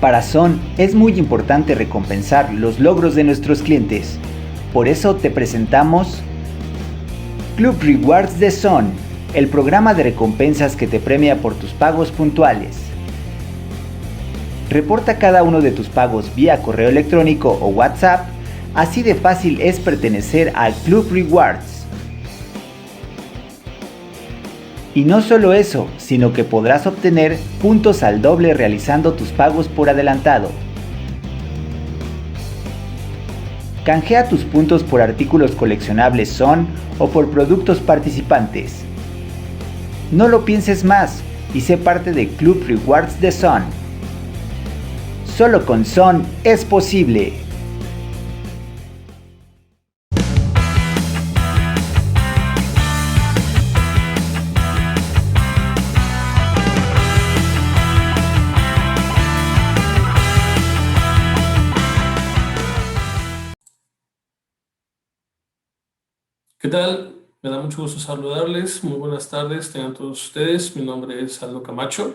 Para Son es muy importante recompensar los logros de nuestros clientes. Por eso te presentamos Club Rewards de Son, el programa de recompensas que te premia por tus pagos puntuales. Reporta cada uno de tus pagos vía correo electrónico o WhatsApp, así de fácil es pertenecer al Club Rewards. Y no solo eso, sino que podrás obtener puntos al doble realizando tus pagos por adelantado. Canjea tus puntos por artículos coleccionables Son o por productos participantes. No lo pienses más y sé parte del Club Rewards de Son. Solo con Son es posible. ¿Qué tal? Me da mucho gusto saludarles. Muy buenas tardes, tengan todos ustedes. Mi nombre es Aldo Camacho.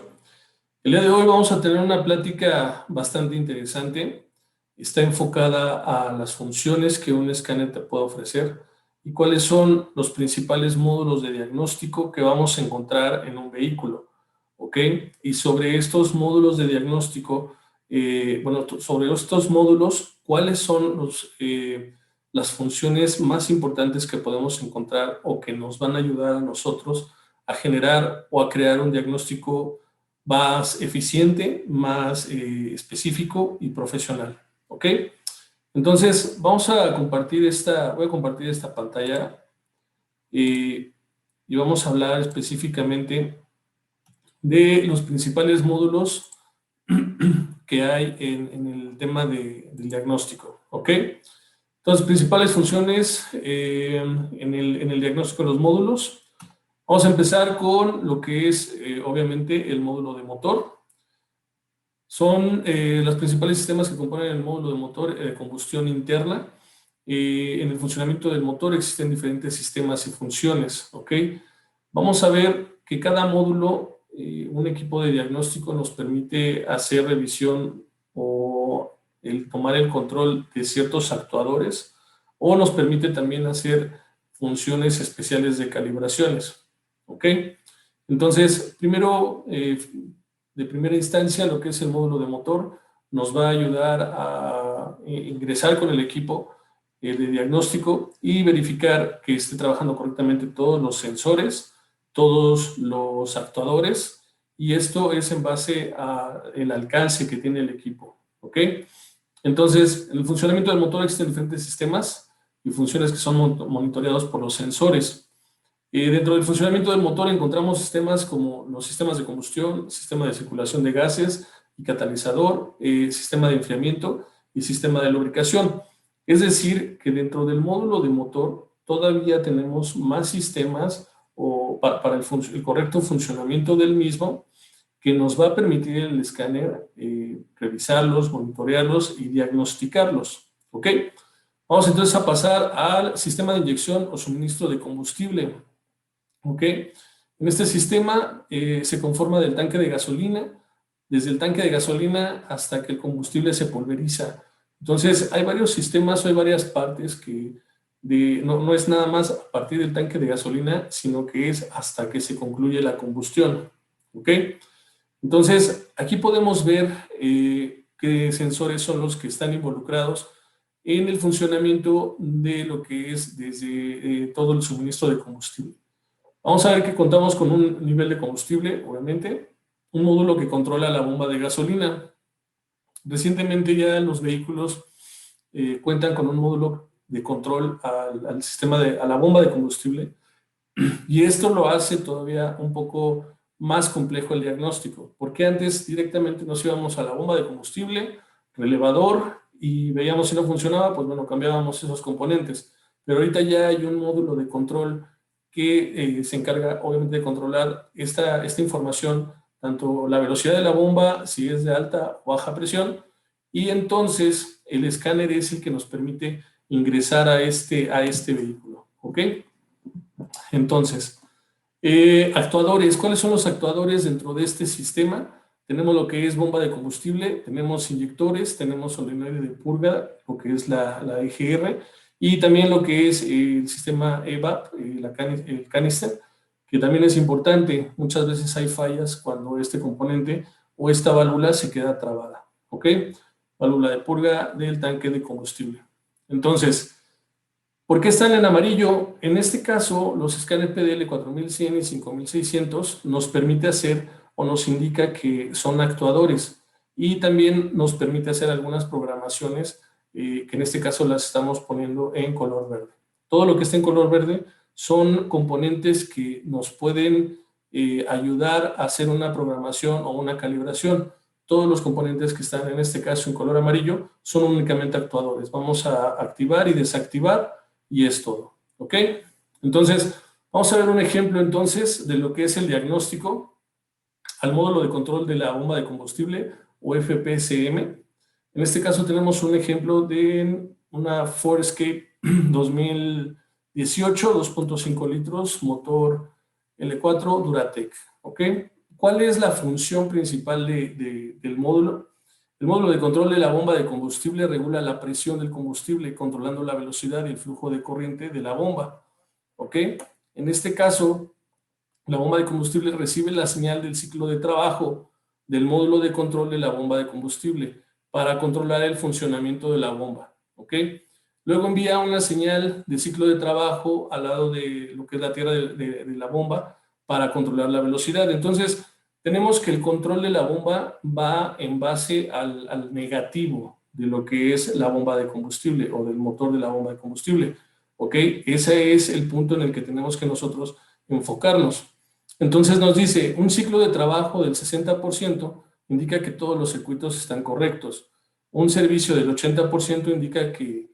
El día de hoy vamos a tener una plática bastante interesante. Está enfocada a las funciones que un escáner te puede ofrecer y cuáles son los principales módulos de diagnóstico que vamos a encontrar en un vehículo. ¿Ok? Y sobre estos módulos de diagnóstico, sobre estos módulos, ¿cuáles son las funciones más importantes que podemos encontrar o que nos van a ayudar a nosotros a generar o a crear un diagnóstico más eficiente, más específico y profesional? ¿Ok? Entonces, voy a compartir esta pantalla y vamos a hablar específicamente de los principales módulos que hay en el tema del diagnóstico. ¿Ok? Entonces, principales funciones en el diagnóstico de los módulos. Vamos a empezar con lo que es, obviamente, el módulo de motor. Son los principales sistemas que componen el módulo de motor de combustión interna. En el funcionamiento del motor existen diferentes sistemas y funciones. ¿Ok? Vamos a ver que cada módulo, un equipo de diagnóstico nos permite hacer revisión o tomar el control de ciertos actuadores, o nos permite también hacer funciones especiales de calibraciones. ¿Ok? Entonces, primero, de primera instancia, lo que es el módulo de motor nos va a ayudar a ingresar con el equipo de diagnóstico y verificar que esté trabajando correctamente todos los sensores, todos los actuadores, y esto es en base al alcance que tiene el equipo. ¿Ok? Entonces, en el funcionamiento del motor existen diferentes sistemas y funciones que son monitoreados por los sensores. Dentro del funcionamiento del motor encontramos sistemas como los sistemas de combustión, sistema de circulación de gases y catalizador, sistema de enfriamiento y sistema de lubricación. Es decir, que dentro del módulo de motor todavía tenemos más sistemas para el correcto funcionamiento del mismo, que nos va a permitir el escáner revisarlos, monitorearlos y diagnosticarlos. ¿Ok? Vamos entonces a pasar al sistema de inyección o suministro de combustible. ¿Ok? En este sistema se conforma del tanque de gasolina, desde el tanque de gasolina hasta que el combustible se pulveriza. Entonces, hay varios sistemas, hay varias partes que no es nada más a partir del tanque de gasolina, sino que es hasta que se concluye la combustión. ¿Ok? Entonces, aquí podemos ver qué sensores son los que están involucrados en el funcionamiento de lo que es desde todo el suministro de combustible. Vamos a ver que contamos con un nivel de combustible, obviamente, un módulo que controla la bomba de gasolina. Recientemente ya los vehículos cuentan con un módulo de control al sistema a la bomba de combustible, y esto lo hace todavía un poco más complejo el diagnóstico, porque antes directamente nos íbamos a la bomba de combustible, relevador, y veíamos si no funcionaba, pues bueno, cambiábamos esos componentes. Pero ahorita ya hay un módulo de control que se encarga obviamente de controlar esta información, tanto la velocidad de la bomba, si es de alta o baja presión, y entonces el escáner es el que nos permite ingresar a este vehículo. ¿Ok? Entonces, actuadores. ¿Cuáles son los actuadores dentro de este sistema? tenemos lo que es bomba de combustible, tenemos inyectores, tenemos solenoide de purga, lo que es la EGR, y también lo que es el sistema EVAP, el canister, que también es importante. Muchas veces hay fallas cuando este componente o esta válvula se queda trabada, ¿ok? Válvula de purga del tanque de combustible. Entonces, ¿por qué están en amarillo? En este caso, los escáneres PDL 4100 y 5600 nos permite hacer o nos indica que son actuadores y también nos permite hacer algunas programaciones que en este caso las estamos poniendo en color verde. Todo lo que está en color verde son componentes que nos pueden ayudar a hacer una programación o una calibración. Todos los componentes que están en este caso en color amarillo son únicamente actuadores. Vamos a activar y desactivar y es todo, ¿ok? Entonces, vamos a ver un ejemplo entonces de lo que es el diagnóstico al módulo de control de la bomba de combustible o FPCM. En este caso tenemos un ejemplo de una Ford Escape 2018, 2.5 litros, motor L4 Duratec, ¿ok? ¿Cuál es la función principal del módulo? El módulo de control de la bomba de combustible regula la presión del combustible, controlando la velocidad y el flujo de corriente de la bomba. ¿Ok? En este caso, la bomba de combustible recibe la señal del ciclo de trabajo del módulo de control de la bomba de combustible para controlar el funcionamiento de la bomba. ¿Ok? Luego envía una señal de ciclo de trabajo al lado de lo que es la tierra de la bomba para controlar la velocidad. Entonces, tenemos que el control de la bomba va en base al negativo de lo que es la bomba de combustible o del motor de la bomba de combustible. ¿Ok? Ese es el punto en el que tenemos que nosotros enfocarnos. Entonces nos dice, un ciclo de trabajo del 60% indica que todos los circuitos están correctos. Un servicio del 80% indica que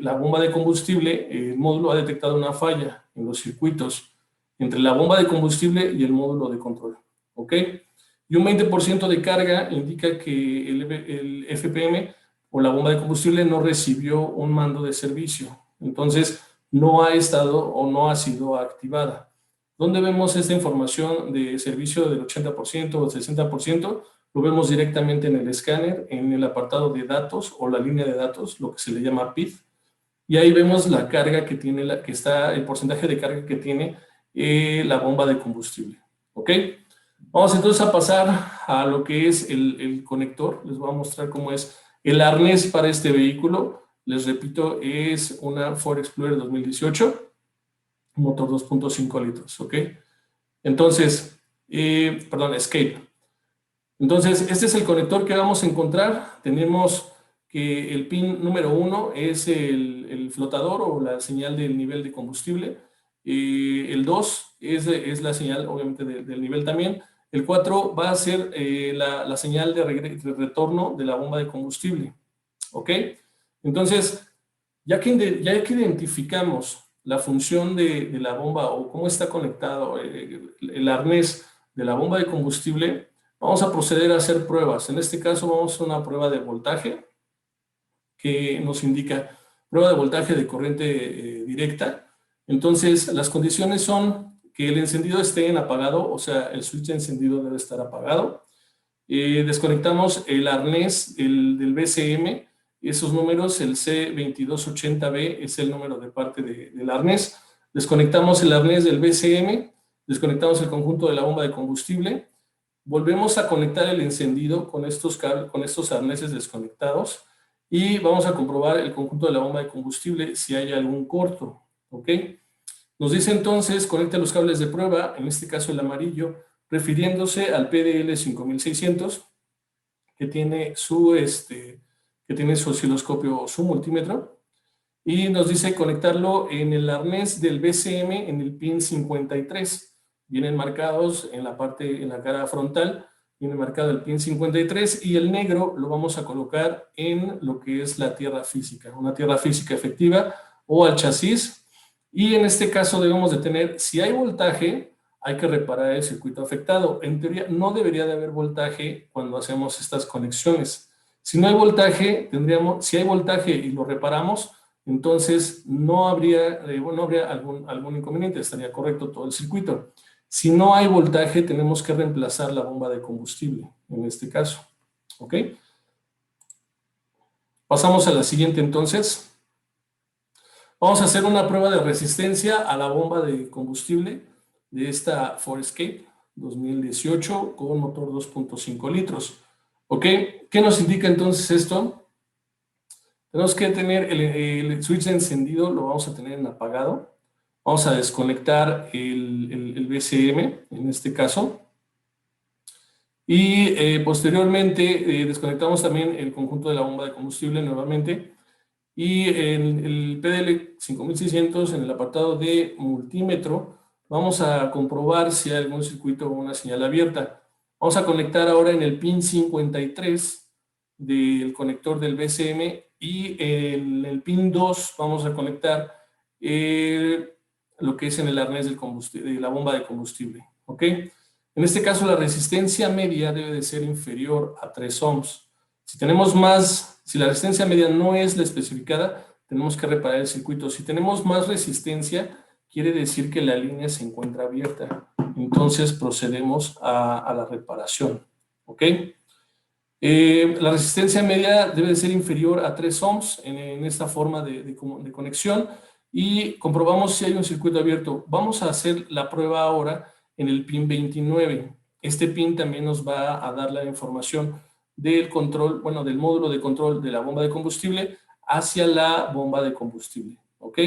la bomba de combustible, el módulo ha detectado una falla en los circuitos entre la bomba de combustible y el módulo de control. ¿Ok? Y un 20% de carga indica que el FPM o la bomba de combustible no recibió un mando de servicio. Entonces, no ha estado o no ha sido activada. ¿Dónde vemos esta información de servicio del 80% o del 60%? Lo vemos directamente en el escáner, en el apartado de datos o la línea de datos, lo que se le llama PID. Y ahí vemos la carga que tiene, el porcentaje de carga que tiene la bomba de combustible. ¿Ok? Vamos entonces a pasar a lo que es el conector. Les voy a mostrar cómo es el arnés para este vehículo. Les repito, es una Ford Explorer 2018, motor 2.5 litros, ¿ok? Entonces, Escape. Entonces, este es el conector que vamos a encontrar. Tenemos que el pin número 1 es el flotador o la señal del nivel de combustible. El 2 es la señal, obviamente, del nivel también. El 4 va a ser la señal de retorno de la bomba de combustible. ¿Ok? Entonces, ya que identificamos la función de la bomba o cómo está conectado el arnés de la bomba de combustible, vamos a proceder a hacer pruebas. En este caso vamos a hacer una prueba de voltaje que nos indica prueba de voltaje de corriente directa. Entonces, las condiciones son que el encendido esté en apagado, o sea, el switch de encendido debe estar apagado. Desconectamos el arnés del BCM, esos números, el C2280B es el número de parte del arnés. Desconectamos el arnés del BCM, desconectamos el conjunto de la bomba de combustible, volvemos a conectar el encendido con estos arneses desconectados y vamos a comprobar el conjunto de la bomba de combustible si hay algún corto, ¿ok? Nos dice entonces, conecta los cables de prueba, en este caso el amarillo, refiriéndose al PDL 5600, que tiene su osciloscopio o su multímetro, y nos dice conectarlo en el arnés del BCM en el pin 53. Vienen marcados en la cara frontal, viene marcado el pin 53, y el negro lo vamos a colocar en lo que es la tierra física, una tierra física efectiva o al chasis. Y en este caso debemos de tener, si hay voltaje, hay que reparar el circuito afectado. En teoría no debería de haber voltaje cuando hacemos estas conexiones. Si no hay voltaje, si hay voltaje y lo reparamos, entonces no habría algún inconveniente, estaría correcto todo el circuito. Si no hay voltaje, tenemos que reemplazar la bomba de combustible, en este caso. ¿Ok? Pasamos a la siguiente entonces. Vamos a hacer una prueba de resistencia a la bomba de combustible de esta Forescape 2018 con motor 2.5 litros. ¿Ok? ¿Qué nos indica entonces esto? Tenemos que tener el switch encendido, lo vamos a tener en apagado. Vamos a desconectar el BCM, en este caso. Y posteriormente desconectamos también el conjunto de la bomba de combustible nuevamente. Y en el PDL 5600, en el apartado de multímetro, vamos a comprobar si hay algún circuito o una señal abierta. Vamos a conectar ahora en el pin 53 del conector del BCM y en el pin 2 vamos a conectar lo que es en el arnés del de la bomba de combustible. ¿Ok? En este caso la resistencia media debe de ser inferior a 3 ohms. Si tenemos más, si la resistencia media no es la especificada, tenemos que reparar el circuito. Si tenemos más resistencia, quiere decir que la línea se encuentra abierta. Entonces procedemos a la reparación. ¿Ok? La resistencia media debe de ser inferior a 3 ohms en esta forma de conexión y comprobamos si hay un circuito abierto. Vamos a hacer la prueba ahora en el pin 29. Este pin también nos va a dar la información del control, bueno, del módulo de control de la bomba de combustible hacia la bomba de combustible. ¿Ok?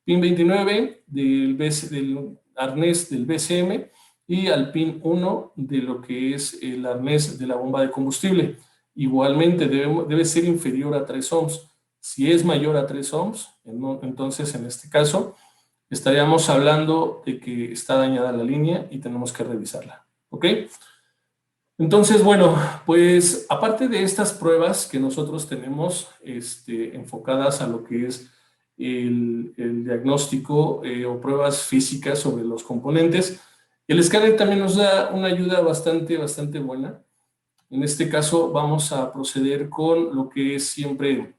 Pin 29 del arnés del BCM y al pin 1 de lo que es el arnés de la bomba de combustible. Igualmente debe ser inferior a 3 ohms. Si es mayor a 3 ohms, entonces en este caso estaríamos hablando de que está dañada la línea y tenemos que revisarla. ¿Ok? Entonces, bueno, pues aparte de estas pruebas que nosotros tenemos enfocadas a lo que es el diagnóstico o pruebas físicas sobre los componentes, el escáner también nos da una ayuda bastante buena. En este caso vamos a proceder con lo que es siempre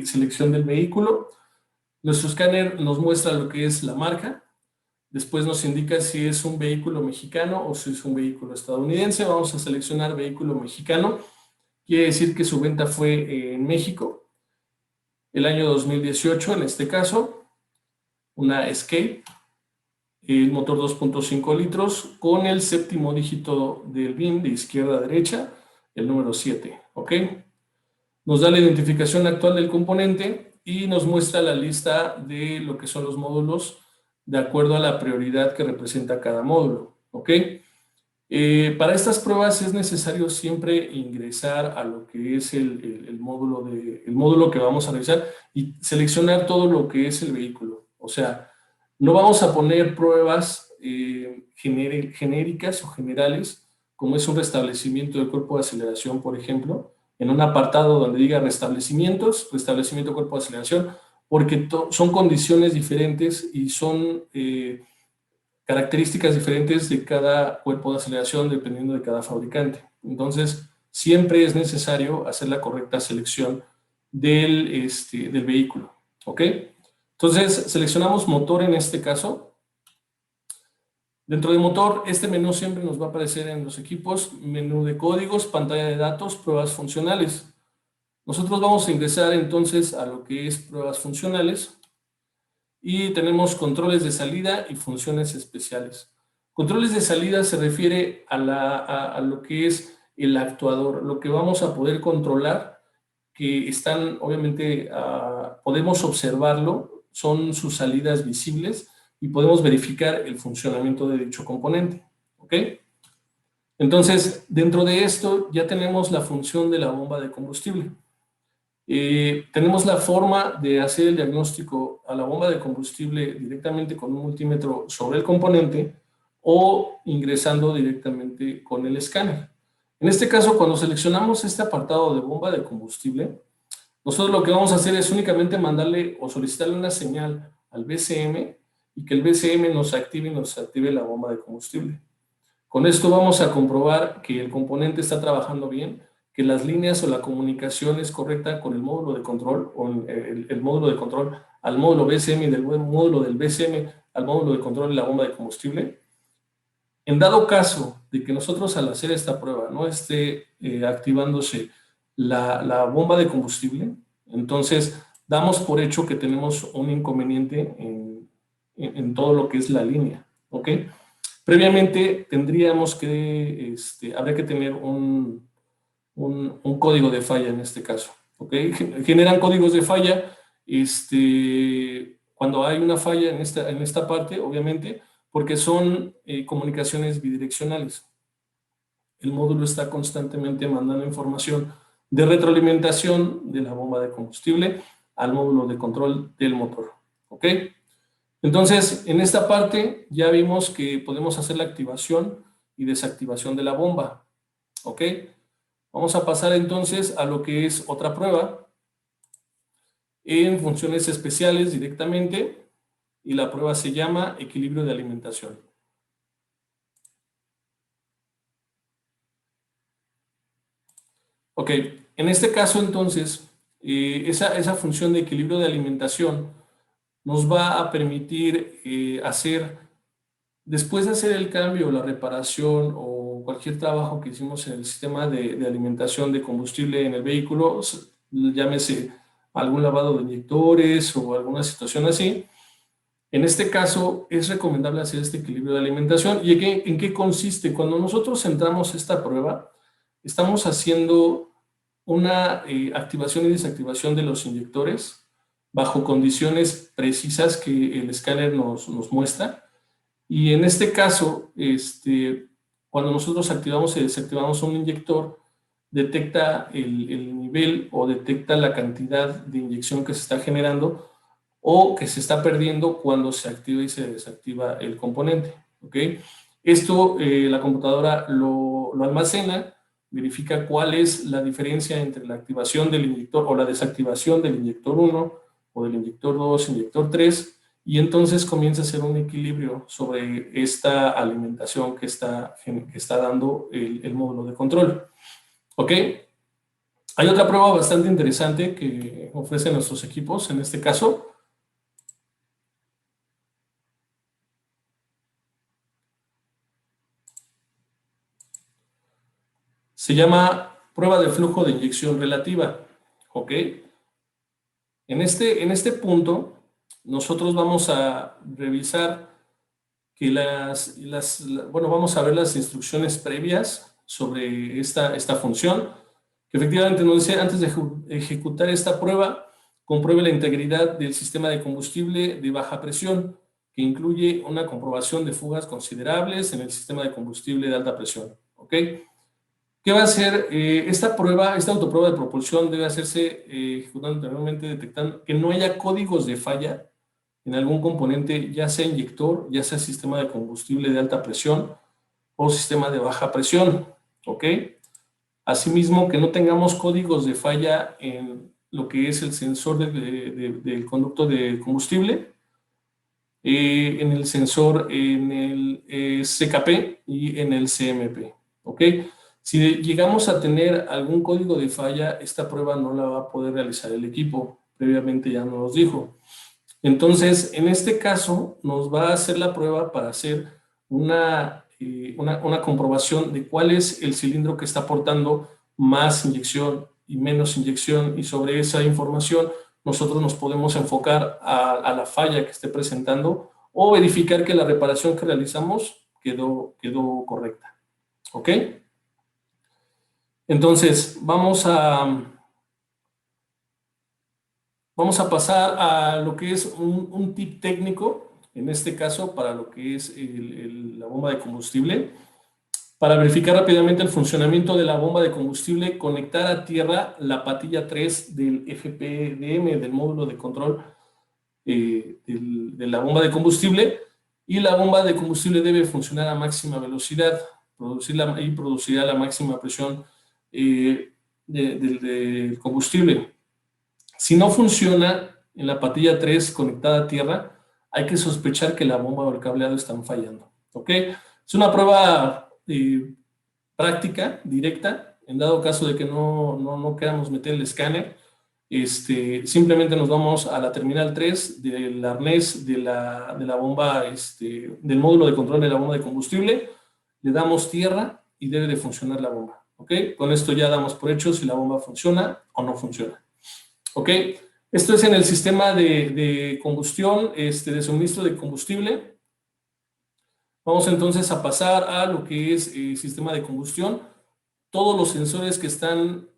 selección del vehículo. Nuestro escáner nos muestra lo que es la marca. Después nos indica si es un vehículo mexicano o si es un vehículo estadounidense. Vamos a seleccionar vehículo mexicano. Quiere decir que su venta fue en México. El año 2018, en este caso, una Escape, el motor 2.5 litros, con el séptimo dígito del BIN de izquierda a derecha, el número 7. ¿Ok? Nos da la identificación actual del componente y nos muestra la lista de lo que son los módulos de acuerdo a la prioridad que representa cada módulo. ¿Ok? Para estas pruebas es necesario siempre ingresar a lo que es el módulo que vamos a revisar y seleccionar todo lo que es el vehículo. O sea, no vamos a poner pruebas genéricas o generales, como es un restablecimiento del cuerpo de aceleración, por ejemplo, en un apartado donde diga restablecimientos, restablecimiento cuerpo de aceleración, porque son condiciones diferentes y son características diferentes de cada cuerpo de aceleración dependiendo de cada fabricante. Entonces, siempre es necesario hacer la correcta selección del vehículo. ¿Ok? Entonces, seleccionamos motor en este caso. Dentro de motor, este menú siempre nos va a aparecer en los equipos, menú de códigos, pantalla de datos, pruebas funcionales. Nosotros vamos a ingresar entonces a lo que es pruebas funcionales y tenemos controles de salida y funciones especiales. Controles de salida se refiere a lo que es el actuador, lo que vamos a poder controlar, que están, obviamente, podemos observarlo, son sus salidas visibles y podemos verificar el funcionamiento de dicho componente. ¿Ok? Entonces, dentro de esto ya tenemos la función de la bomba de combustible. Tenemos la forma de hacer el diagnóstico a la bomba de combustible directamente con un multímetro sobre el componente o ingresando directamente con el escáner. En este caso, cuando seleccionamos este apartado de bomba de combustible, nosotros lo que vamos a hacer es únicamente mandarle o solicitarle una señal al BCM y que el BCM nos active la bomba de combustible. Con esto vamos a comprobar que el componente está trabajando bien, que las líneas o la comunicación es correcta con el módulo de control o el módulo de control al módulo BCM y del módulo del BCM al módulo de control de la bomba de combustible. En dado caso de que nosotros al hacer esta prueba no esté activándose la bomba de combustible, entonces damos por hecho que tenemos un inconveniente en todo lo que es la línea, ¿ok? Previamente tendríamos que, habría que tener un código de falla en este caso, ¿ok? Generan códigos de falla, cuando hay una falla en esta parte, obviamente, porque son comunicaciones bidireccionales. El módulo está constantemente mandando información de retroalimentación de la bomba de combustible al módulo de control del motor, ¿ok? Entonces, en esta parte ya vimos que podemos hacer la activación y desactivación de la bomba, ¿ok? Vamos a pasar entonces a lo que es otra prueba en funciones especiales directamente, y la prueba se llama equilibrio de alimentación. Ok, en este caso entonces, esa función de equilibrio de alimentación nos va a permitir después de hacer el cambio, la reparación o cualquier trabajo que hicimos en el sistema de alimentación de combustible en el vehículo, llámese algún lavado de inyectores o alguna situación así, en este caso es recomendable hacer este equilibrio de alimentación. ¿Y en qué consiste? Cuando nosotros entramos a esta prueba, estamos haciendo una activación y desactivación de los inyectores bajo condiciones precisas que el escáner nos muestra. Y en este caso, cuando nosotros activamos y desactivamos un inyector, detecta el nivel o detecta la cantidad de inyección que se está generando o que se está perdiendo cuando se activa y se desactiva el componente, ¿ok? Esto la computadora lo almacena, verifica cuál es la diferencia entre la activación del inyector o la desactivación del inyector 1 o del inyector 2, inyector 3, y entonces comienza a hacer un equilibrio sobre esta alimentación que está dando el módulo de control, ¿ok? Hay otra prueba bastante interesante que ofrecen nuestros equipos, en este caso. Se llama prueba de flujo de inyección relativa, ¿ok? En este punto, nosotros vamos a revisar que vamos a ver las instrucciones previas sobre esta función, que efectivamente nos dice, antes de ejecutar esta prueba, compruebe la integridad del sistema de combustible de baja presión, que incluye una comprobación de fugas considerables en el sistema de combustible de alta presión, ¿ok? ¿Qué va a hacer? Esta autoprueba de propulsión debe hacerse ejecutando anteriormente, detectando que no haya códigos de falla en algún componente, ya sea inyector, ya sea sistema de combustible de alta presión o sistema de baja presión, ¿ok? Asimismo, que no tengamos códigos de falla en lo que es el sensor del conducto de combustible, en el sensor, en el CKP y en el CMP, ¿ok? Si llegamos a tener algún código de falla, esta prueba no la va a poder realizar el equipo, previamente ya nos dijo. Entonces, en este caso, nos va a hacer la prueba para hacer una comprobación de cuál es el cilindro que está aportando más inyección y menos inyección, y sobre esa información nosotros nos podemos enfocar a la falla que esté presentando o verificar que la reparación que realizamos quedó correcta, ¿ok? Entonces, vamos a pasar a lo que es un tip técnico, en este caso para lo que es la bomba de combustible. Para verificar rápidamente el funcionamiento de la bomba de combustible, conectar a tierra la patilla 3 del FPDM, del módulo de control de la bomba de combustible, y la bomba de combustible debe funcionar a máxima velocidad y producirá la máxima presión del combustible. Si no funciona en la patilla 3 conectada a tierra, hay que sospechar que la bomba o el cableado están fallando, ¿ok? Es una prueba práctica, directa, en dado caso de que no queramos meter el escáner. simplemente nos vamos a la terminal 3 del arnés de la bomba, del módulo de control de la bomba de combustible, le damos tierra y debe de funcionar la bomba, ¿ok? Con esto ya damos por hecho si la bomba funciona o no funciona, ¿ok? Esto es en el sistema de combustión, de suministro de combustible. Vamos entonces a pasar a lo que es sistema de combustión. Todos los sensores que están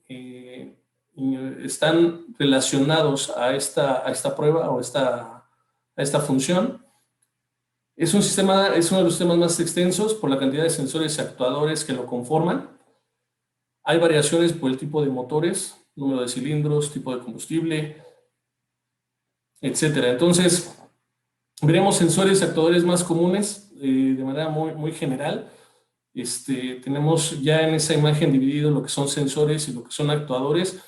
relacionados a esta prueba o a esta función. Es uno de los sistemas más extensos por la cantidad de sensores y actuadores que lo conforman. Hay variaciones por el tipo de motores, número de cilindros, tipo de combustible, etcétera. Entonces, veremos sensores y actuadores más comunes de manera muy general. Tenemos ya en esa imagen dividido lo que son sensores y lo que son actuadores,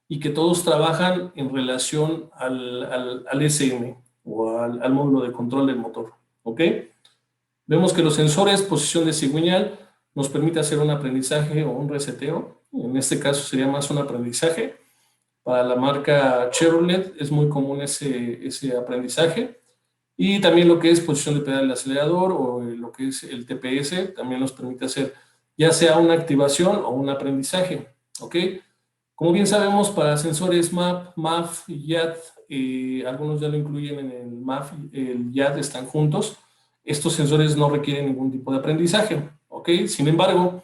y que todos trabajan en relación al SM o al módulo de control del motor, ¿ok? Vemos que los sensores, posición de cigüeñal, nos permite hacer un aprendizaje o un reseteo. En este caso sería más un aprendizaje. Para la marca Chevrolet es muy común ese aprendizaje. Y también lo que es posición de pedal del acelerador o lo que es el TPS también nos permite hacer ya sea una activación o un aprendizaje, ¿ok? Como bien sabemos, para sensores MAP, MAF y YAD, algunos ya lo incluyen en el MAF y el YAD están juntos. Estos sensores no requieren ningún tipo de aprendizaje, ¿ok? Sin embargo,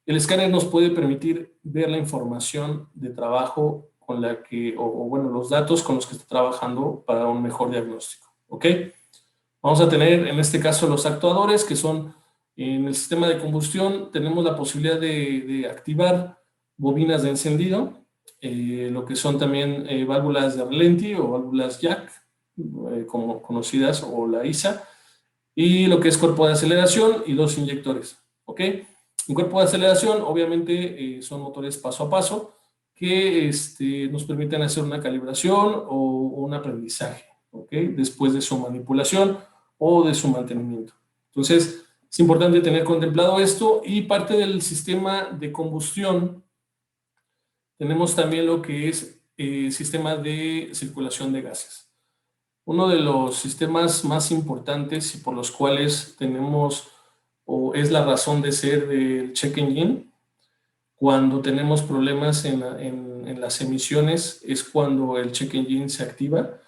el escáner nos puede permitir ver la información de trabajo con la que, bueno, los datos con los que está trabajando para un mejor diagnóstico, ¿ok? Vamos a tener en este caso los actuadores, que son en el sistema de combustión. Tenemos la posibilidad de activar bobinas de encendido, lo que son también válvulas de relenti o válvulas jack, como conocidas, o la ISA, y lo que es cuerpo de aceleración y dos inyectores, ¿ok? Un cuerpo de aceleración, obviamente, son motores paso a paso que nos permiten hacer una calibración o un aprendizaje, ¿ok? Después de su manipulación o de su mantenimiento. Entonces, es importante tener contemplado esto. Y parte del sistema de combustión, tenemos también lo que es sistema de circulación de gases. Uno de los sistemas más importantes y por los cuales tenemos, o es la razón de ser del check engine, cuando tenemos problemas en las emisiones, es cuando el check engine se activa,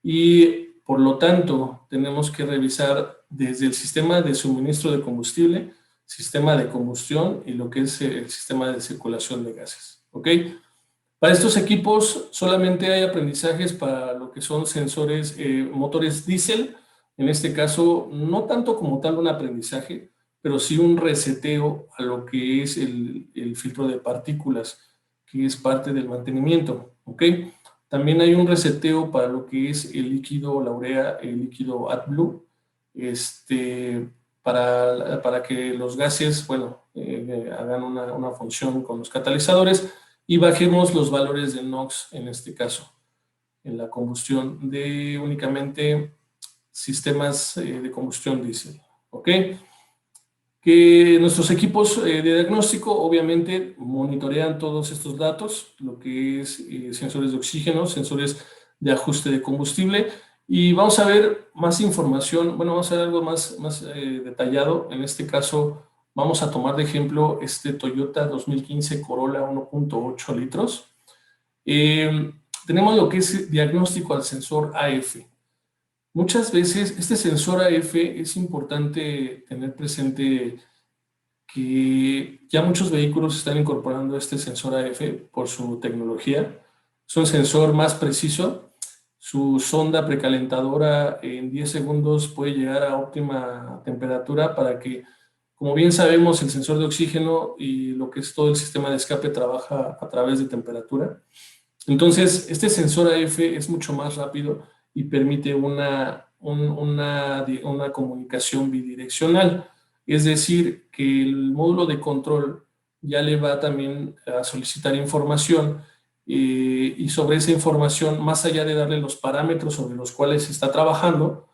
y por lo tanto tenemos que revisar desde el sistema de suministro de combustible, sistema de combustión y lo que es el sistema de circulación de gases, ¿ok? Para estos equipos solamente hay aprendizajes para lo que son sensores, motores diésel. En este caso, no tanto como tal un aprendizaje, pero sí un reseteo a lo que es el filtro de partículas, que es parte del mantenimiento, ¿ok? También hay un reseteo para lo que es el líquido, la urea, el líquido AdBlue, para que los gases, bueno, hagan una función con los catalizadores y bajemos los valores de NOx, en este caso, en la combustión de únicamente sistemas de combustión diésel, ¿ok? Que nuestros equipos de diagnóstico obviamente monitorean todos estos datos, lo que es sensores de oxígeno, sensores de ajuste de combustible, y vamos a ver más información. Bueno, vamos a ver algo más detallado. En este caso vamos a tomar de ejemplo este Toyota 2015 Corolla 1.8 litros. Tenemos lo que es diagnóstico al sensor AF. Muchas veces este sensor AF es importante tener presente que ya muchos vehículos están incorporando este sensor AF por su tecnología. Es un sensor más preciso. Su sonda precalentadora en 10 segundos puede llegar a óptima temperatura para que, como bien sabemos, el sensor de oxígeno y lo que es todo el sistema de escape trabaja a través de temperatura. Entonces, este sensor AF es mucho más rápido y permite una comunicación bidireccional. Es decir, que el módulo de control ya le va también a solicitar información y sobre esa información, más allá de darle los parámetros sobre los cuales se está trabajando,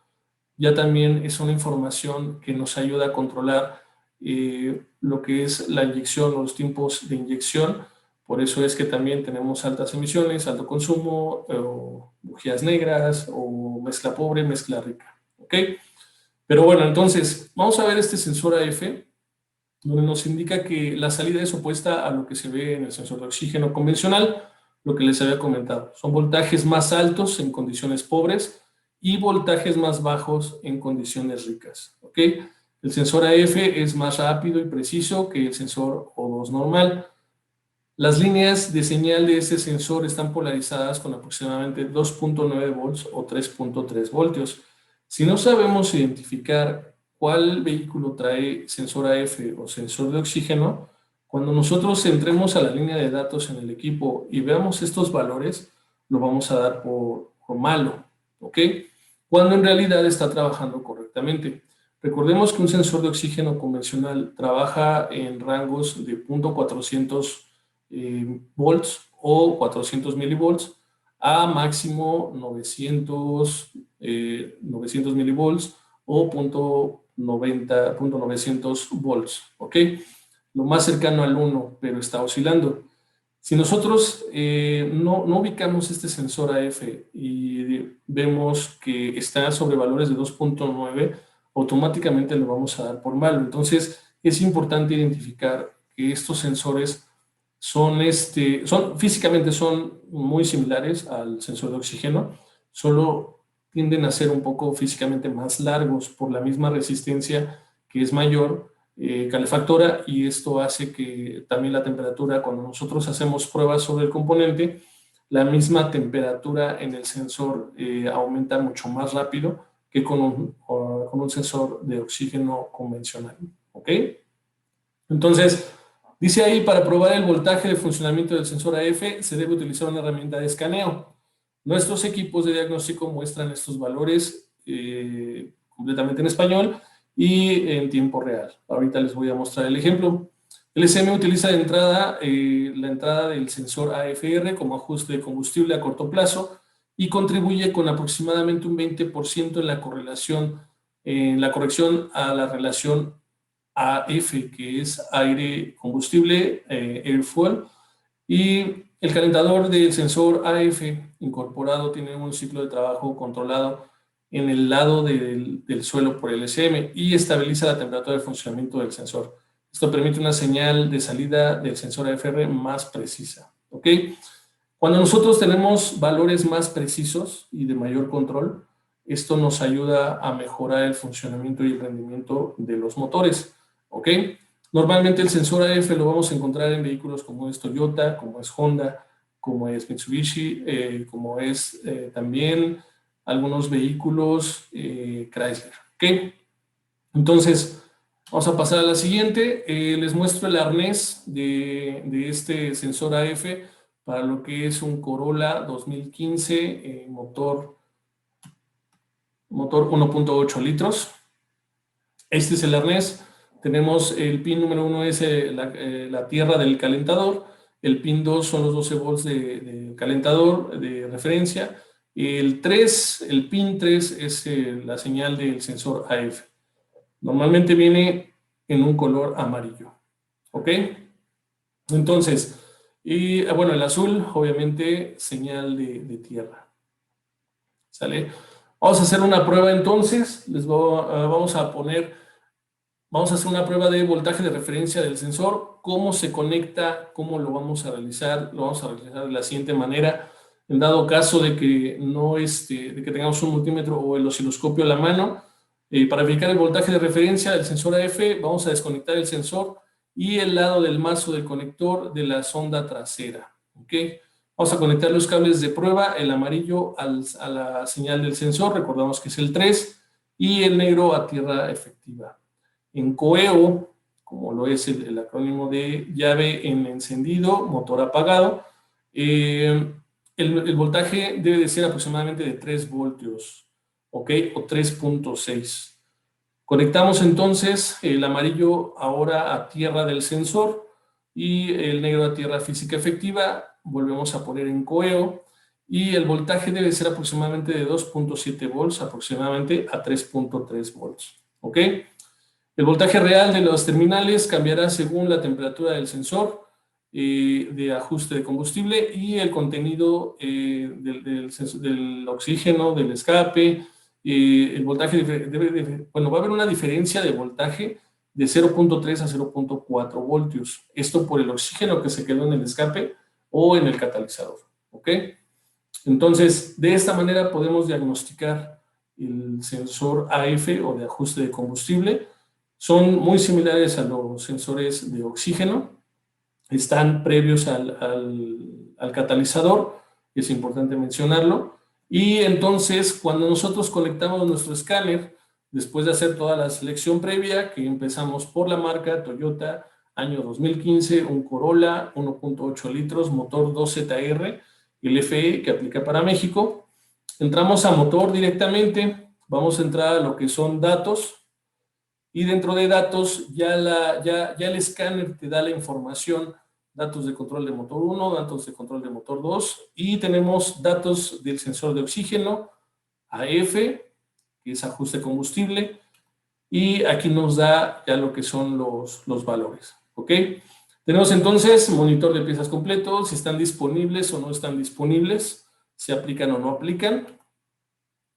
ya también es una información que nos ayuda a controlar lo que es la inyección, los tiempos de inyección, Por eso es que también tenemos altas emisiones, alto consumo, o bujías negras, o mezcla pobre, mezcla rica. ¿Ok? Pero bueno, entonces, vamos a ver este sensor AF, donde nos indica que la salida es opuesta a lo que se ve en el sensor de oxígeno convencional, lo que les había comentado. Son voltajes más altos en condiciones pobres y voltajes más bajos en condiciones ricas. ¿Ok? El sensor AF es más rápido y preciso que el sensor O2 normal. Las líneas de señal de este sensor están polarizadas con aproximadamente 2.9 volts o 3.3 voltios. Si no sabemos identificar cuál vehículo trae sensor AF o sensor de oxígeno, cuando nosotros entremos a la línea de datos en el equipo y veamos estos valores, lo vamos a dar por malo, ¿ok? Cuando en realidad está trabajando correctamente. Recordemos que un sensor de oxígeno convencional trabaja en rangos de 0.400 volts o 400 milivolts a máximo 900 milivolts o 0.900 volts, ¿ok? Lo más cercano al 1, pero está oscilando. Si nosotros no ubicamos este sensor AF y vemos que está sobre valores de 2.9, automáticamente lo vamos a dar por malo. Entonces, es importante identificar que estos sensores físicamente son muy similares al sensor de oxígeno, solo tienden a ser un poco físicamente más largos por la misma resistencia que es mayor, calefactora, y esto hace que también la temperatura, cuando nosotros hacemos pruebas sobre el componente, la misma temperatura en el sensor aumenta mucho más rápido que con un sensor de oxígeno convencional. ¿Ok? Entonces, dice ahí, para probar el voltaje de funcionamiento del sensor AF se debe utilizar una herramienta de escaneo. Nuestros equipos de diagnóstico muestran estos valores completamente en español y en tiempo real. Ahorita les voy a mostrar el ejemplo. El SM utiliza de entrada la entrada del sensor AFR como ajuste de combustible a corto plazo y contribuye con aproximadamente un 20% en la corrección a la relación AF, que es aire combustible, air fuel, y el calentador del sensor AF incorporado tiene un ciclo de trabajo controlado en el lado del suelo por el SM y estabiliza la temperatura de funcionamiento del sensor. Esto permite una señal de salida del sensor AFR más precisa. ¿Ok? Cuando nosotros tenemos valores más precisos y de mayor control, esto nos ayuda a mejorar el funcionamiento y el rendimiento de los motores. ¿Ok? Normalmente el sensor AF lo vamos a encontrar en vehículos como es Toyota, como es Honda, como es Mitsubishi, como es también algunos vehículos Chrysler. ¿Ok? Entonces, vamos a pasar a la siguiente. Les muestro el arnés de este sensor AF para lo que es un Corolla 2015, motor 1.8 litros. Este es el arnés. Tenemos el pin número 1 es la tierra del calentador, el pin 2 son los 12 volts de calentador de referencia, el pin 3 es la señal del sensor AF. Normalmente viene en un color amarillo, ¿ok? Entonces, bueno, el azul obviamente señal de tierra, ¿sale? Vamos a hacer una prueba entonces, vamos a hacer una prueba de voltaje de referencia del sensor. ¿Cómo se conecta? ¿Cómo lo vamos a realizar? Lo vamos a realizar de la siguiente manera. En dado caso de que de que tengamos un multímetro o el osciloscopio a la mano, para verificar el voltaje de referencia del sensor AF, vamos a desconectar el sensor y el lado del mazo del conector de la sonda trasera. ¿Ok? Vamos a conectar los cables de prueba, el amarillo a la señal del sensor, recordamos que es el 3, y el negro a tierra efectiva. En coeo, como lo es el acrónimo de llave en encendido, motor apagado, el voltaje debe de ser aproximadamente de 3 voltios, ¿ok? O 3.6. Conectamos entonces el amarillo ahora a tierra del sensor y el negro a tierra física efectiva. Volvemos a poner en coeo y el voltaje debe ser aproximadamente de 2.7 volts aproximadamente a 3.3 volts, ¿ok? El voltaje real de los terminales cambiará según la temperatura del sensor. de ajuste de combustible y el contenido del oxígeno, del escape. El voltaje va a haber una diferencia de voltaje de 0.3 a 0.4 voltios. Esto por el oxígeno que se quedó en el escape o en el catalizador. ¿Ok? Entonces, de esta manera podemos diagnosticar el sensor AF o de ajuste de combustible. Son muy similares a los sensores de oxígeno. Están previos al catalizador, es importante mencionarlo. Y entonces, cuando nosotros conectamos nuestro escáner, después de hacer toda la selección previa, que empezamos por la marca Toyota, año 2015, un Corolla, 1.8 litros, motor 2ZR, LFE, que aplica para México. Entramos a motor directamente, vamos a entrar a lo que son datos, y dentro de datos ya el escáner te da la información, datos de control de motor 1, datos de control de motor 2, y tenemos datos del sensor de oxígeno, AF, que es ajuste de combustible, y aquí nos da ya lo que son los valores, ¿ok? Tenemos entonces monitor de piezas completo, si están disponibles o no están disponibles, si aplican o no aplican.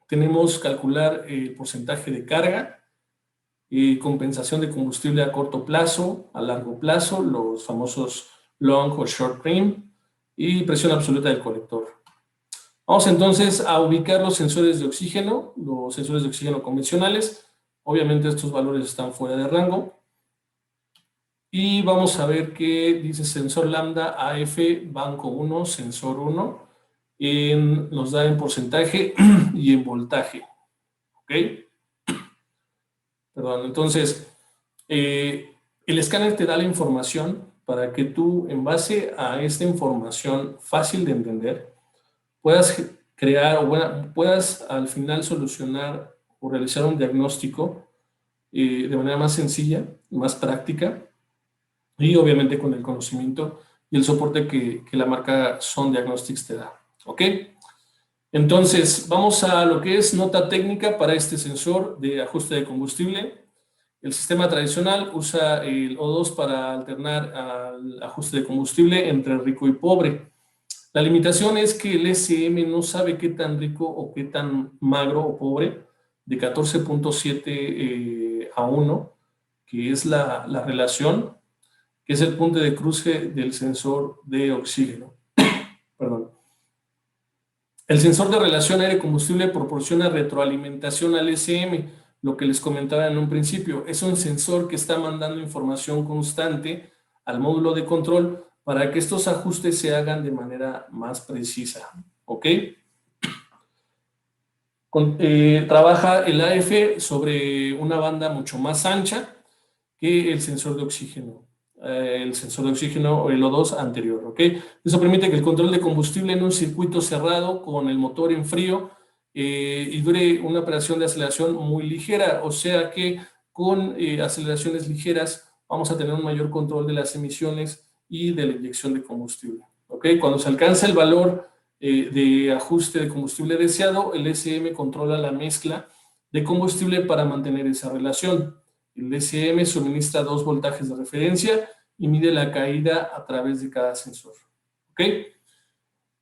Tenemos calcular el porcentaje de carga, compensación de combustible a corto plazo, a largo plazo, los famosos long o short rim, y presión absoluta del colector. Vamos entonces a ubicar los sensores de oxígeno convencionales. Obviamente estos valores están fuera de rango. Y vamos a ver qué dice sensor lambda AF, banco 1, sensor 1, nos da en porcentaje y en voltaje. ¿Ok? Perdón, entonces, el escáner te da la información para que tú, en base a esta información fácil de entender, puedas crear o puedas al final solucionar o realizar un diagnóstico de manera más sencilla, más práctica, y obviamente con el conocimiento y el soporte que la marca Sun Diagnostics te da. ¿Ok? Entonces, vamos a lo que es nota técnica para este sensor de ajuste de combustible. El sistema tradicional usa el O2 para alternar al ajuste de combustible entre rico y pobre. La limitación es que el SM no sabe qué tan rico o qué tan magro o pobre, de 14.7 a 1, que es la relación, que es el punto de cruce del sensor de oxígeno. Perdón. El sensor de relación aire-combustible proporciona retroalimentación al SM, lo que les comentaba en un principio. Es un sensor que está mandando información constante al módulo de control para que estos ajustes se hagan de manera más precisa. ¿Ok? Trabaja el AF sobre una banda mucho más ancha que el sensor de oxígeno. El sensor de oxígeno o el O2 anterior, ¿ok? Eso permite que el control de combustible en un circuito cerrado con el motor en frío y dure una operación de aceleración muy ligera, o sea que con aceleraciones ligeras vamos a tener un mayor control de las emisiones y de la inyección de combustible, ¿ok? Cuando se alcanza el valor de ajuste de combustible deseado, el SM controla la mezcla de combustible para mantener esa relación. El SM suministra 2 voltajes de referencia y mide la caída a través de cada sensor. ¿Ok?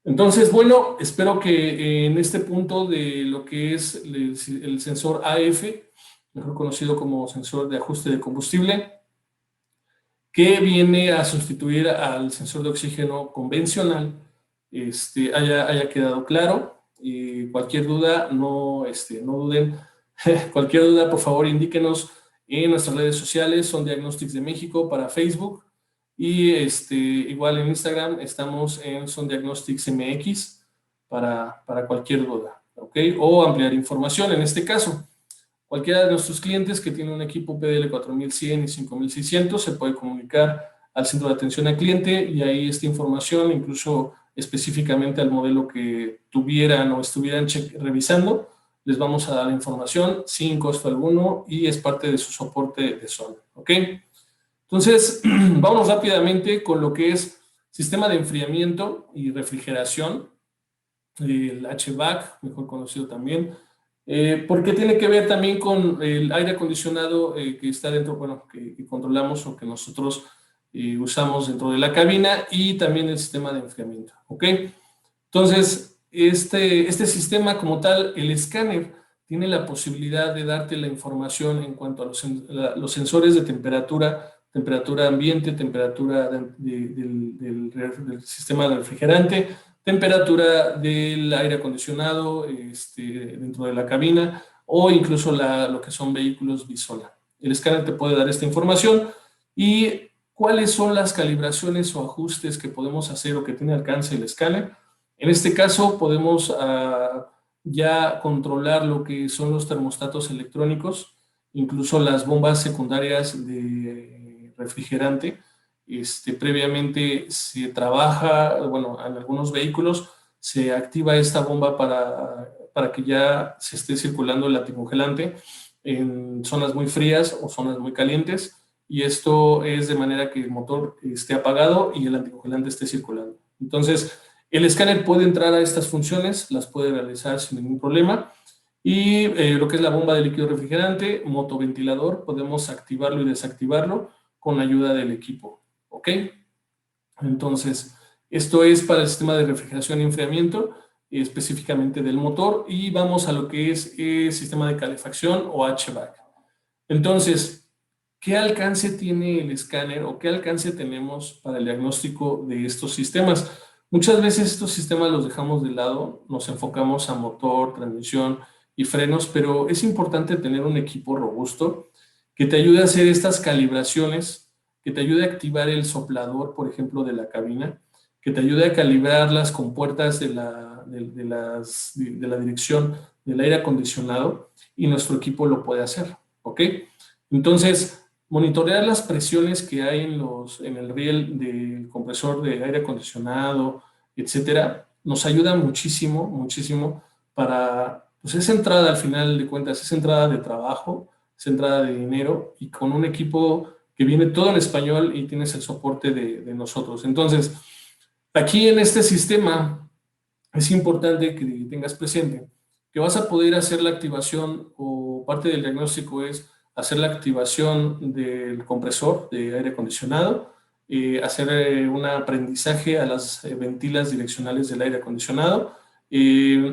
Entonces, bueno, espero que en este punto de lo que es el sensor AF, mejor conocido como sensor de ajuste de combustible, que viene a sustituir al sensor de oxígeno convencional, haya quedado claro. Y cualquier duda, no duden. Cualquier duda, por favor, indíquenos en nuestras redes sociales. Son Diagnostics de México para Facebook, y igual en Instagram estamos en Son Diagnostics MX para cualquier duda, ¿ok? O ampliar información. En este caso, cualquiera de nuestros clientes que tiene un equipo PDL 4100 y 5600 se puede comunicar al centro de atención al cliente, y ahí esta información, incluso específicamente al modelo que tuvieran o estuvieran revisando, les vamos a dar información sin costo alguno y es parte de su soporte de Sun, ¿ok? Entonces, vamos rápidamente con lo que es sistema de enfriamiento y refrigeración, el HVAC, mejor conocido también, porque tiene que ver también con el aire acondicionado que está dentro, bueno, que controlamos o que nosotros usamos dentro de la cabina y también el sistema de enfriamiento, ¿ok? Entonces, este sistema como tal, el escáner, tiene la posibilidad de darte la información en cuanto a los sensores de temperatura ambiente, temperatura del sistema de refrigerante, temperatura del aire acondicionado dentro de la cabina o incluso lo que son vehículos bisola. El escáner te puede dar esta información y cuáles son las calibraciones o ajustes que podemos hacer o que tiene alcance el escáner. En este caso podemos ya controlar lo que son los termostatos electrónicos, incluso las bombas secundarias de refrigerante. Previamente se trabaja, bueno, en algunos vehículos se activa esta bomba para que ya se esté circulando el anticongelante en zonas muy frías o zonas muy calientes, y esto es de manera que el motor esté apagado y el anticongelante esté circulando. Entonces, el escáner puede entrar a estas funciones, las puede realizar sin ningún problema. Y lo que es la bomba de líquido refrigerante, motoventilador, podemos activarlo y desactivarlo con ayuda del equipo, ¿ok? Entonces, esto es para el sistema de refrigeración y enfriamiento, específicamente del motor, y vamos a lo que es el sistema de calefacción o HVAC. Entonces, ¿qué alcance tiene el escáner o qué alcance tenemos para el diagnóstico de estos sistemas? Muchas veces estos sistemas los dejamos de lado, nos enfocamos a motor, transmisión y frenos, pero es importante tener un equipo robusto que te ayude a hacer estas calibraciones, que te ayude a activar el soplador, por ejemplo, de la cabina, que te ayude a calibrar las compuertas de la dirección del aire acondicionado, y nuestro equipo lo puede hacer, ¿ok? Entonces, monitorear las presiones que hay en el riel del compresor de aire acondicionado, etcétera, nos ayuda muchísimo, muchísimo para, pues, esa entrada al final de cuentas, esa entrada de trabajo, esa entrada de dinero, y con un equipo que viene todo en español y tienes el soporte de nosotros. Entonces, aquí en este sistema es importante que tengas presente que vas a poder hacer la activación, o parte del diagnóstico es hacer la activación del compresor de aire acondicionado, hacer un aprendizaje a las ventilas direccionales del aire acondicionado,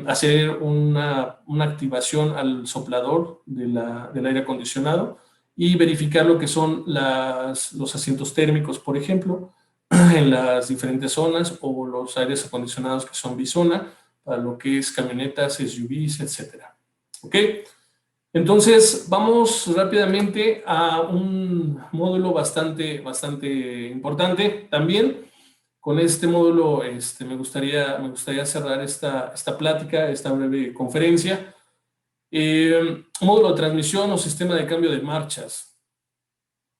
hacer una activación al soplador del aire acondicionado y verificar lo que son los asientos térmicos, por ejemplo, en las diferentes zonas, o los aires acondicionados que son bizona, para lo que es camionetas, SUVs, etcétera. ¿Ok? Entonces, vamos rápidamente a un módulo bastante importante también. Con este módulo me gustaría cerrar esta plática, esta breve conferencia. Módulo de transmisión o sistema de cambio de marchas.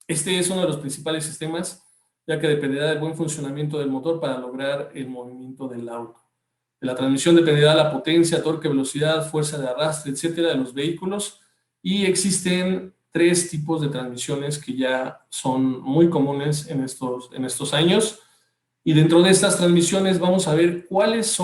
Este es uno de los principales sistemas, ya que dependerá del buen funcionamiento del motor para lograr el movimiento del auto. De la transmisión dependerá la potencia, torque, velocidad, fuerza de arrastre, etcétera, de los vehículos, y existen 3 tipos de transmisiones que ya son muy comunes en estos años, y dentro de estas transmisiones vamos a ver cuáles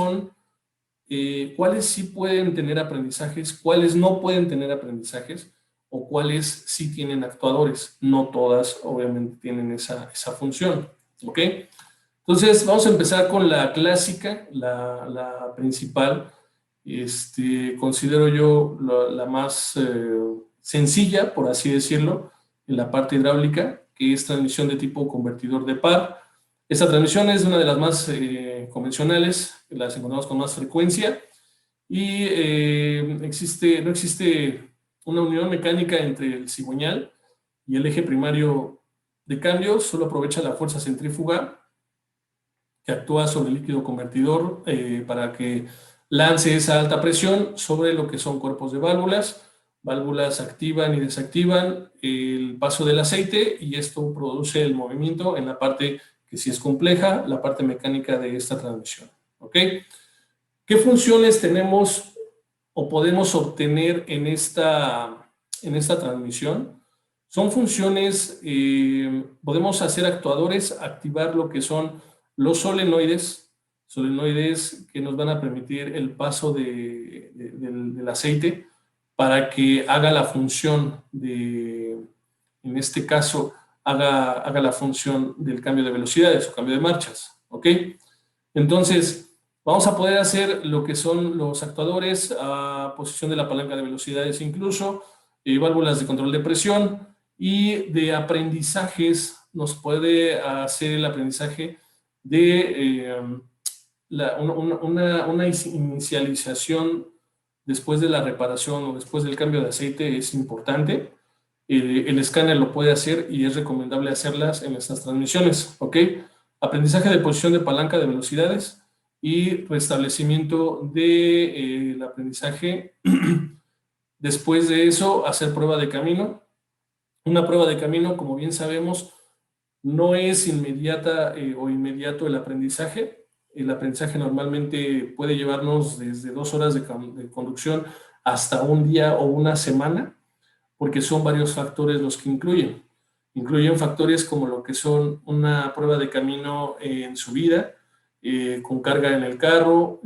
sí pueden tener aprendizajes, cuáles no pueden tener aprendizajes, o cuáles sí tienen actuadores. No todas, obviamente, tienen esa función, ¿ok? Entonces, vamos a empezar con la clásica, la principal. Considero yo la más sencilla, por así decirlo, en la parte hidráulica, que es transmisión de tipo convertidor de par. Esta transmisión es una de las más convencionales, las encontramos con más frecuencia, y no existe una unión mecánica entre el cigüeñal y el eje primario de cambio. Solo aprovecha la fuerza centrífuga que actúa sobre el líquido convertidor para que lance esa alta presión sobre lo que son cuerpos de válvulas. Válvulas activan y desactivan el paso del aceite, y esto produce el movimiento en la parte que sí es compleja, la parte mecánica de esta transmisión. ¿Ok? ¿Qué funciones tenemos o podemos obtener en esta transmisión? Son funciones, podemos hacer actuadores, activar lo que son los solenoides que nos van a permitir el paso del aceite para que haga la función en este caso, haga la función del cambio de velocidades o cambio de marchas, ¿ok? Entonces, vamos a poder hacer lo que son los actuadores a posición de la palanca de velocidades incluso, válvulas de control de presión y de aprendizajes. Nos puede hacer el aprendizaje de una inicialización después de la reparación o después del cambio de aceite es importante. El escáner lo puede hacer y es recomendable hacerlas en estas transmisiones, ¿ok? Aprendizaje de posición de palanca de velocidades y restablecimiento del aprendizaje. Después de eso, hacer prueba de camino. Una prueba de camino, como bien sabemos, no es inmediata o inmediato el aprendizaje. El aprendizaje normalmente puede llevarnos desde 2 horas de conducción hasta un día o una semana, porque son varios factores los que incluyen. Incluyen factores como lo que son una prueba de camino en subida, con carga en el carro,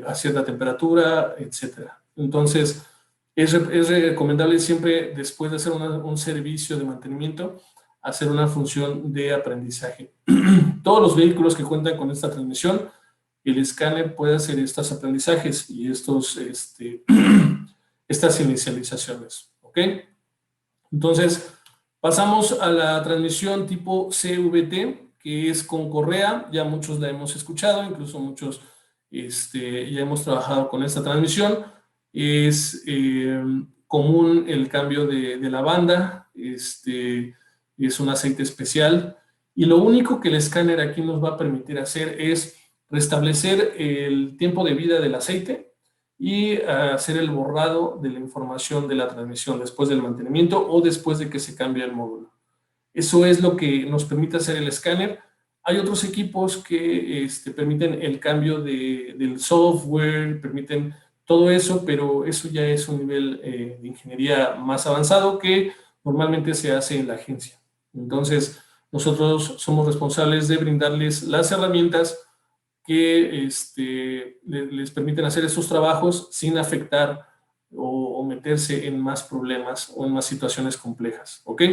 a cierta temperatura, etc. Entonces, es recomendable siempre, después de hacer un servicio de mantenimiento, hacer una función de aprendizaje. Todos los vehículos que cuentan con esta transmisión, el escáner puede hacer estos aprendizajes y estas inicializaciones, ¿ok? Entonces, pasamos a la transmisión tipo CVT, que es con correa. Ya muchos la hemos escuchado, incluso muchos ya hemos trabajado con esta transmisión. Es común el cambio de la banda, es un aceite especial, y lo único que el escáner aquí nos va a permitir hacer es restablecer el tiempo de vida del aceite y hacer el borrado de la información de la transmisión después del mantenimiento o después de que se cambie el módulo. Eso es lo que nos permite hacer el escáner. Hay otros equipos que permiten el cambio del software, permiten todo eso, pero eso ya es un nivel de ingeniería más avanzado que normalmente se hace en la agencia. Entonces, nosotros somos responsables de brindarles las herramientas que les permiten hacer esos trabajos sin afectar o meterse en más problemas o en más situaciones complejas, ¿ok?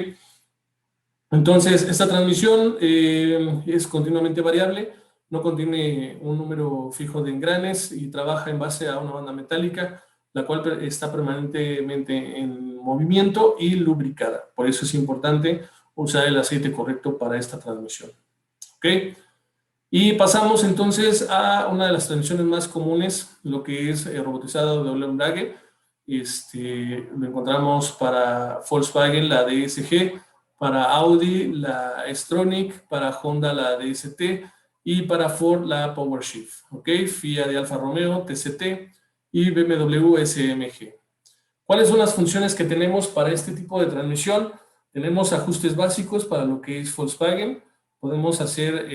Entonces, esta transmisión es continuamente variable, no contiene un número fijo de engranes y trabaja en base a una banda metálica, la cual está permanentemente en movimiento y lubricada. Por eso es importante usar el aceite correcto para esta transmisión, ¿ok? Y pasamos entonces a una de las transmisiones más comunes, lo que es robotizado de doble embrague. Lo encontramos para Volkswagen, la DSG, para Audi, la S-Tronic, para Honda, la DST, y para Ford, la PowerShift, ¿ok? Fiat de Alfa Romeo, TCT, y BMW SMG. ¿Cuáles son las funciones que tenemos para este tipo de transmisión? Tenemos ajustes básicos para lo que es Volkswagen. Podemos hacer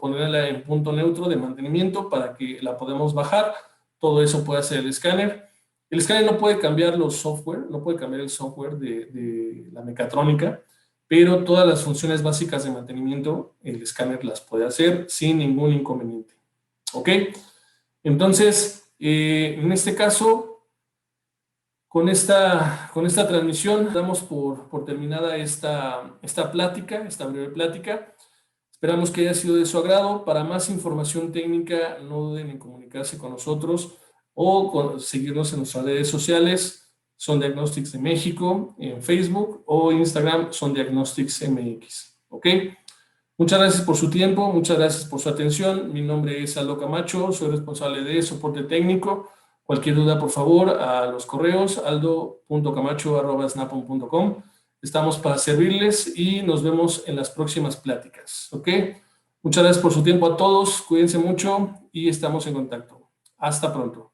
ponerla en punto neutro de mantenimiento para que la podamos bajar. Todo eso puede hacer el escáner. El escáner no puede cambiar los software, no puede cambiar el software de la mecatrónica, pero todas las funciones básicas de mantenimiento, el escáner las puede hacer sin ningún inconveniente, ¿ok? Entonces, en este caso, con esta transmisión, damos por terminada esta plática, esta breve plática. Esperamos que haya sido de su agrado. Para más información técnica, no duden en comunicarse con nosotros o seguirnos en nuestras redes sociales. Son Diagnostics de México en Facebook o Instagram, Son Diagnostics MX. ¿Ok? Muchas gracias por su tiempo, muchas gracias por su atención. Mi nombre es Aldo Camacho, soy responsable de soporte técnico. Cualquier duda, por favor, a los correos aldo.camacho@snapon.com. Estamos para servirles y nos vemos en las próximas pláticas. ¿Ok? Muchas gracias por su tiempo a todos, cuídense mucho y estamos en contacto. Hasta pronto.